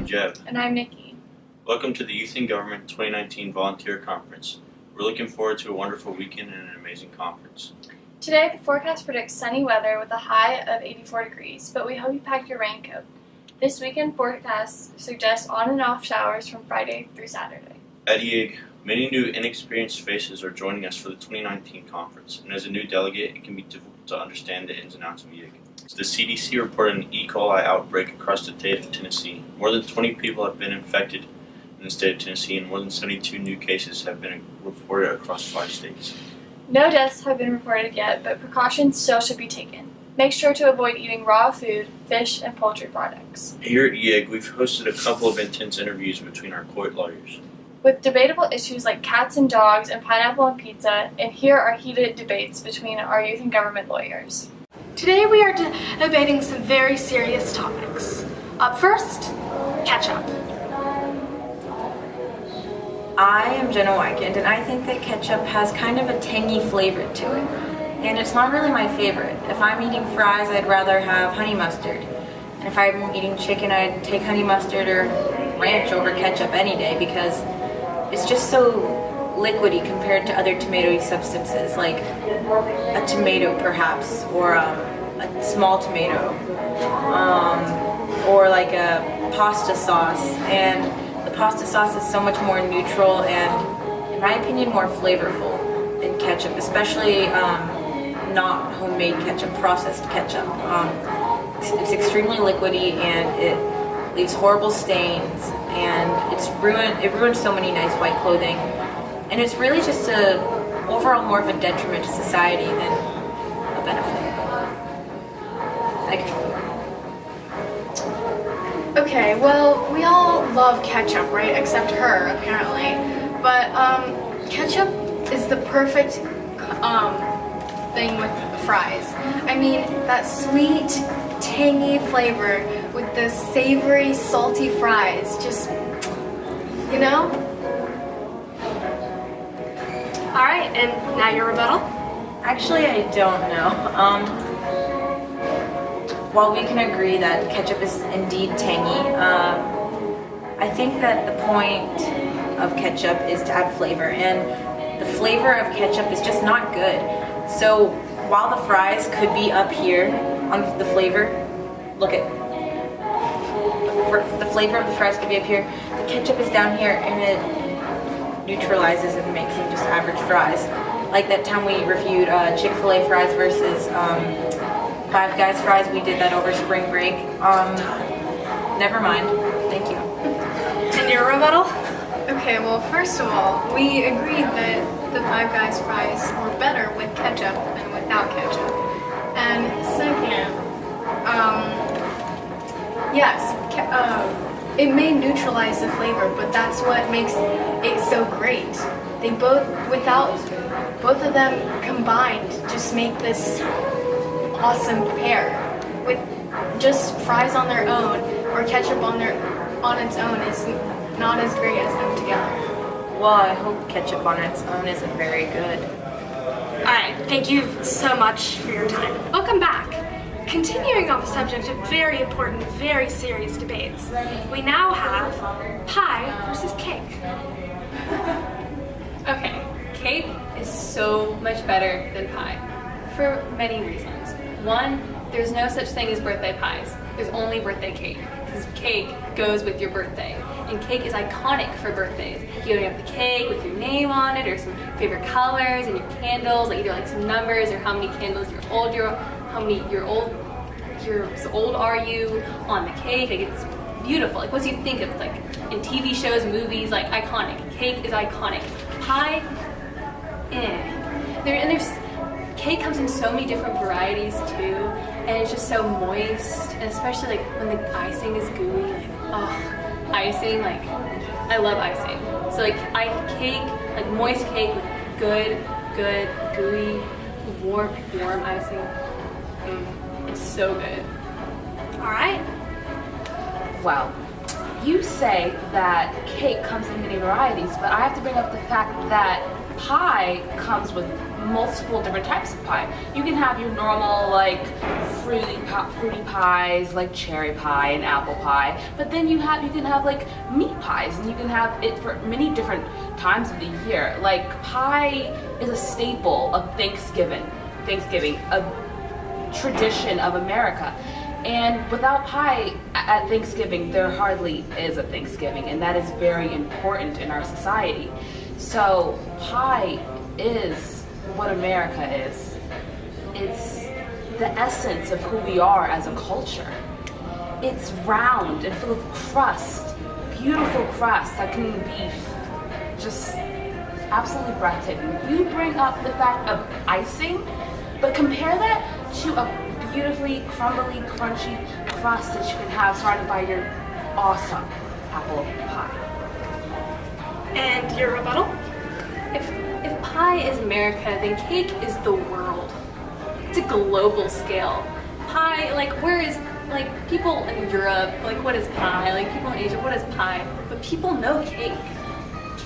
I'm Jeb. And I'm Nikki. Welcome to the Youth in Government 2019 Volunteer Conference. We're looking forward to a wonderful weekend and an amazing conference. Today, the forecast predicts sunny weather with a high of 84 degrees, but we hope you packed your raincoat. This weekend forecast suggests on and off showers from Friday through Saturday. At EIG, many new inexperienced faces are joining us for the 2019 conference, and as a new delegate, it can be difficult to understand the ins and outs of EIG. The CDC reported an E. coli outbreak across the state of Tennessee. More than 20 people have been infected in the state of Tennessee, and more than 72 new cases have been reported across 5 states. No deaths have been reported yet, but precautions still should be taken. Make sure to avoid eating raw food, fish, and poultry products. Here at EIG, we've hosted a couple of intense interviews between our court lawyers. With debatable issues like cats and dogs and pineapple and pizza, and here are heated debates between our youth and government lawyers. Today we are debating some very serious topics. Up first, ketchup. I am Jenna Wykand, and I think that ketchup has kind of a tangy flavor to it. And it's not really my favorite. If I'm eating fries, I'd rather have honey mustard. And if I'm eating chicken, I'd take honey mustard or ranch over ketchup any day because it's just so liquidy compared to other tomatoey substances like a tomato perhaps, or a small tomato, or like a pasta sauce. And the pasta sauce is so much more neutral and, in my opinion, more flavorful than ketchup, especially not homemade ketchup, processed ketchup. It's extremely liquidy and it leaves horrible stains, and it ruins so many nice white clothing. And it's really just overall more of a detriment to society than a benefit. Okay, well, we all love ketchup, right? Except her, apparently. But ketchup is the perfect thing with fries. I mean, that sweet, tangy flavor with the savory, salty fries. Just, you know? Alright, and now your rebuttal? Actually, I don't know. While we can agree that ketchup is indeed tangy, I think that the point of ketchup is to add flavor, and the flavor of ketchup is just not good. So while the fries could be up here on the flavor, look at the flavor of the fries could be up here, the ketchup is down here, and it neutralizes and makes them just average fries. Like that time we reviewed Chick-fil-A fries versus Five Guys fries. We did that over spring break. Never mind. Thank you. And your rebuttal? Okay, well, first of all, we agreed that the Five Guys fries were better with ketchup than without ketchup. And second, yes, it may neutralize the flavor, but that's what makes it so great. They both of them combined just make this awesome pair. With just fries on their own or ketchup on its own is not as great as them together. Well, I hope ketchup on its own isn't very good. Alright, thank you so much for your time. Welcome back. Continuing on the subject of very important, very serious debates, we now have pie versus cake. Okay, cake is so much better than pie for many reasons. One, there's no such thing as birthday pies. There's only birthday cake, because cake goes with your birthday. And cake is iconic for birthdays. You have the cake with your name on it, or some favorite colors, and your candles, like either like some numbers or how many candles so old are you on the cake. Like, it's beautiful. Like, what do you think of, like in TV shows, movies, like iconic. Cake is iconic. Pie, cake comes in so many different varieties too, and it's just so moist, and especially like when the icing is gooey, like, oh, icing, like, I love icing. So like moist cake with good, gooey, warm icing. It's so good. Alright. Well, you say that cake comes in many varieties, but I have to bring up the fact that pie comes with multiple different types of pie. You can have your normal, like, fruity pies like cherry pie and apple pie, but then you can have like meat pies, and you can have it for many different times of the year. Like pie is a staple of Thanksgiving, a tradition of America. And without pie at Thanksgiving, there hardly is a Thanksgiving, and that is very important in our society. So pie is what America is. It's the essence of who we are as a culture. It's round and full of crust, beautiful crust that can be just absolutely breathtaking. You bring up the fact of icing, but compare that to a beautifully crumbly, crunchy crust that you can have surrounded by your awesome apple pie. And your rebuttal? If pie is America, then cake is the world. It's a global scale. Pie, like where is, like people in Europe, like what is pie? Like people in Asia, what is pie? But people know cake.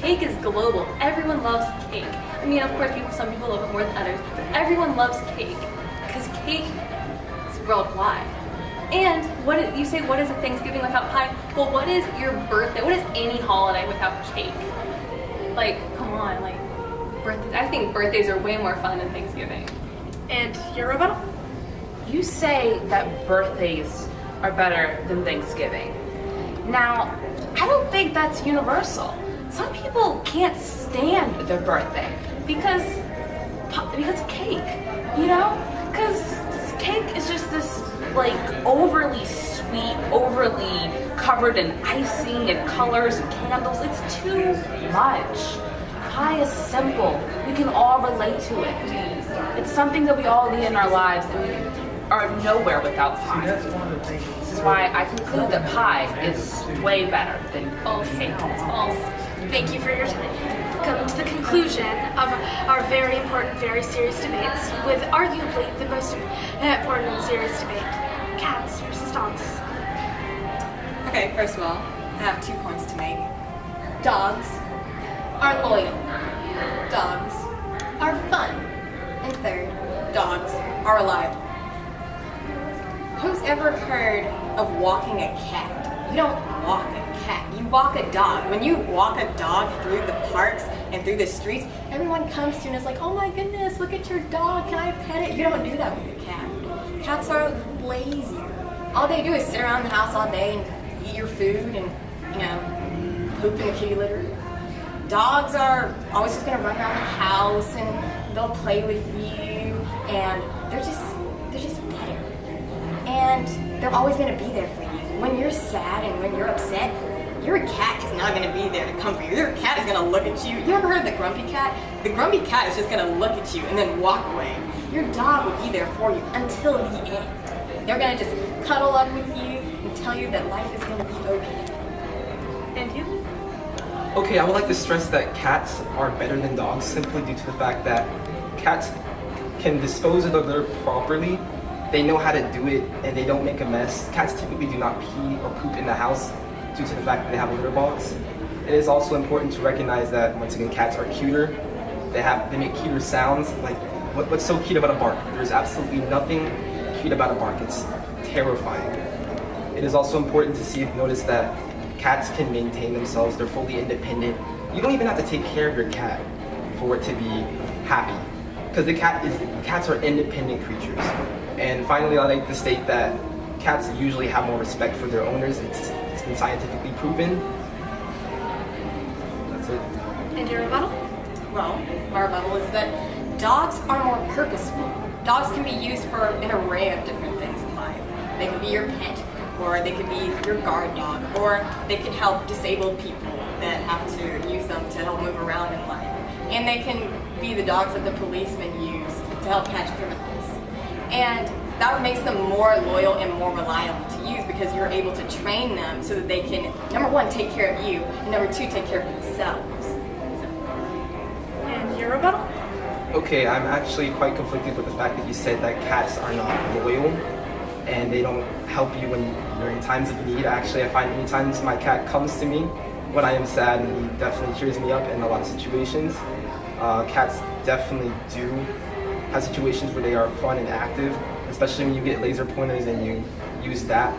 Cake is global. Everyone loves cake. I mean, of course, some people love it more than others, but everyone loves cake because cake is worldwide. And you say, what is a Thanksgiving without pie? Well, what is your birthday? What is any holiday without cake? Like, come on, like birthdays. I think birthdays are way more fun than Thanksgiving. And your rebuttal? You say that birthdays are better than Thanksgiving. Now, I don't think that's universal. Some people can't stand their birthday because of cake, you know? Because cake is just this like overly sweet, overly covered in icing and colors and candles. It's too much. Pie is simple. We can all relate to it. It's something that we all need in our lives, and we are nowhere without pie. This is why I conclude that pie is way better than cake. It's false. Thank you for your time. Come to the conclusion of our very important, very serious debates with arguably the most important and serious debate. Cats versus dogs. Okay, first of all, I have 2 points to make. Dogs are loyal. Dogs are fun. And third, dogs are reliable. Who's ever heard of walking a cat? You don't walk a cat, you walk a dog. When you walk a dog through the parks and through the streets, everyone comes to you and is like, oh my goodness, look at your dog, can I pet it? You don't do that with a cat. Cats are lazy. All they do is sit around the house all day and eat your food and, poop in the kitty litter. Dogs are always just gonna run around the house and they'll play with you, and they're just better. And they're always gonna be there for you. When you're sad and when you're upset, your cat is not gonna be there to comfort you. Your cat is gonna look at you. You ever heard of the grumpy cat? The grumpy cat is just gonna look at you and then walk away. Your dog will be there for you until the end. They're gonna just cuddle up with you and tell you that life is gonna be okay. And you? Okay, I would like to stress that cats are better than dogs simply due to the fact that cats can dispose of their litter properly. They know how to do it and they don't make a mess. Cats typically do not pee or poop in the house due to the fact that they have a litter box. It is also important to recognize that, once again, cats are cuter. They make cuter sounds. Like, what's so cute about a bark? There's absolutely nothing cute about a bark. It's terrifying. It is also important to notice that cats can maintain themselves. They're fully independent. You don't even have to take care of your cat for it to be happy, because cats are independent creatures. And finally, I'd like to state that cats usually have more respect for their owners. It's been scientifically proven. That's it. And your rebuttal? Well, my rebuttal is that dogs are more purposeful. Dogs can be used for an array of different things in life. They can be your pet, or they could be your guard dog, or they could help disabled people that have to use them to help move around in life. And they can be the dogs that the policemen use to help catch criminals. And that makes them more loyal and more reliable to use, because you're able to train them so that they can, number one, take care of you, and number two, take care of themselves. And your rebuttal? Okay, I'm actually quite conflicted with the fact that you said that cats are not loyal and they don't help you when you're in times of need. Actually, I find many times my cat comes to me when I am sad, and he definitely cheers me up in a lot of situations. Cats definitely do have situations where they are fun and active. especially when you get laser pointers and you use that.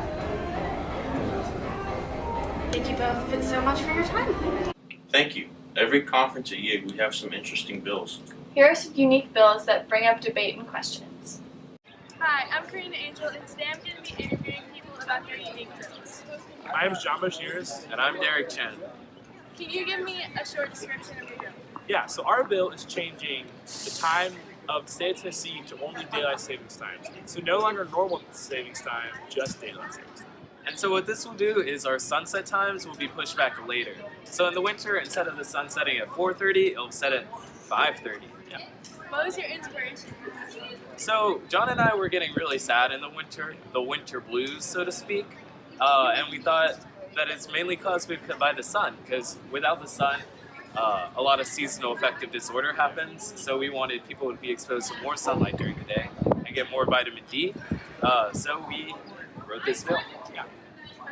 Thank you both so much for your time. Thank you. Every conference at YIG, we have some interesting bills. Here are some unique bills that bring up debate and questions. Hi, I'm Karina Angel, and today I'm going to be interviewing people about their unique bills. I'm John Bashir. And I'm Derek Chen. Can you give me a short description of your bill? Yeah, so our bill is changing the time of the state of Tennessee to only daylight savings time. So no longer normal savings time, just daylight savings time. And so what this will do is our sunset times will be pushed back later. So in the winter, instead of the sun setting at 4:30, it'll set at 5:30. Yeah. What was your inspiration for that? So John and I were getting really sad in the winter blues, so to speak. And we thought that it's mainly caused by the sun, because without the sun, a lot of seasonal affective disorder happens. So we wanted people to be exposed to more sunlight during the day and get more vitamin D. So we wrote this bill. Yeah.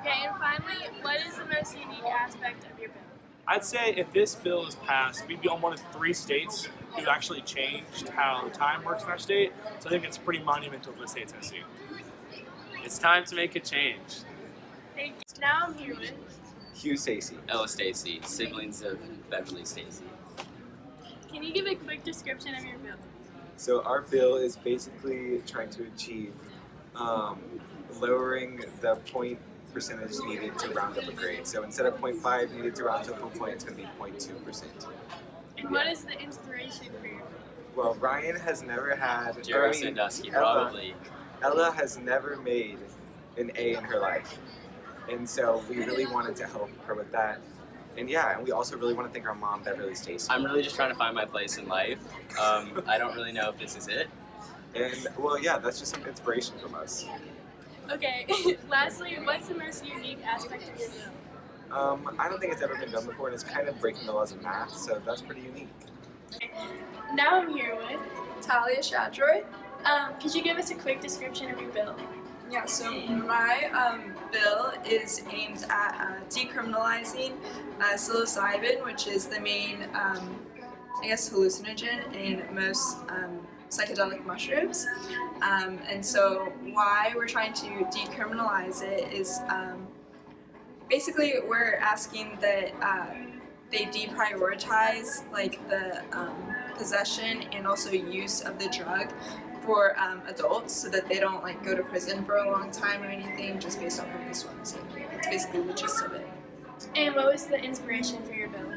Okay, and finally, what is the most unique aspect of your bill? I'd say if this bill is passed, we'd be on one of 3 states who actually changed how time works in our state. So I think it's pretty monumental for the state of Tennessee. It's time to make a change. Thank you. Now I'm here with... Hugh Stacy. Ella Stacy, siblings of Beverly Stacy. Can you give a quick description of your bill? So our bill is basically trying to achieve lowering the point percentage needed to round up a grade. So instead of 0.5 needed to round to a full point, it's going to be 0.2%. And what is the inspiration for your bill? Well, Ryan has never had... Jerry Sandusky, probably. Ella has never made an A in her life. And so we really wanted to help her with that. And yeah, and we also really want to thank our mom, Beverly Stacy. I'm really just trying to find my place in life. I don't really know if this is it. And well, yeah, that's just some inspiration from us. Okay, lastly, what's the most unique aspect of your bill? I don't think it's ever been done before, and it's kind of breaking the laws of math, so that's pretty unique. Now I'm here with... Talia Shadroy. Could you give us a quick description of your bill? Yeah, so my bill is aimed at decriminalizing psilocybin, which is the main, hallucinogen in most psychedelic mushrooms. And so why we're trying to decriminalize it is basically we're asking that they deprioritize the possession and also use of the drug for adults, so that they don't go to prison for a long time or anything just based off of this one. So it's basically the gist of it. And what was the inspiration for your bill?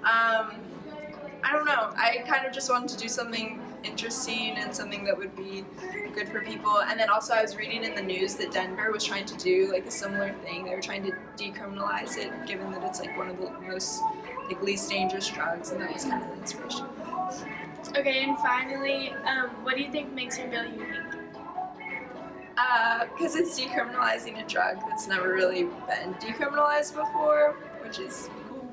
I don't know. I kind of just wanted to do something interesting and something that would be good for people. And then also I was reading in the news that Denver was trying to do a similar thing. They were trying to decriminalize it, given that it's one of the most least dangerous drugs, and that was kind of the inspiration. Okay, and finally, what do you think makes your bill unique? Because it's decriminalizing a drug that's never really been decriminalized before, which is cool.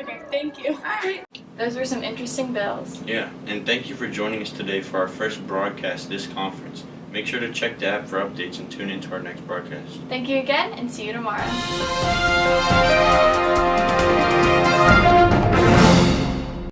Okay, thank you. Alright. Those were some interesting bills. Yeah, and thank you for joining us today for our first broadcast this conference. Make sure to check the app for updates and tune in to our next broadcast. Thank you again, and see you tomorrow.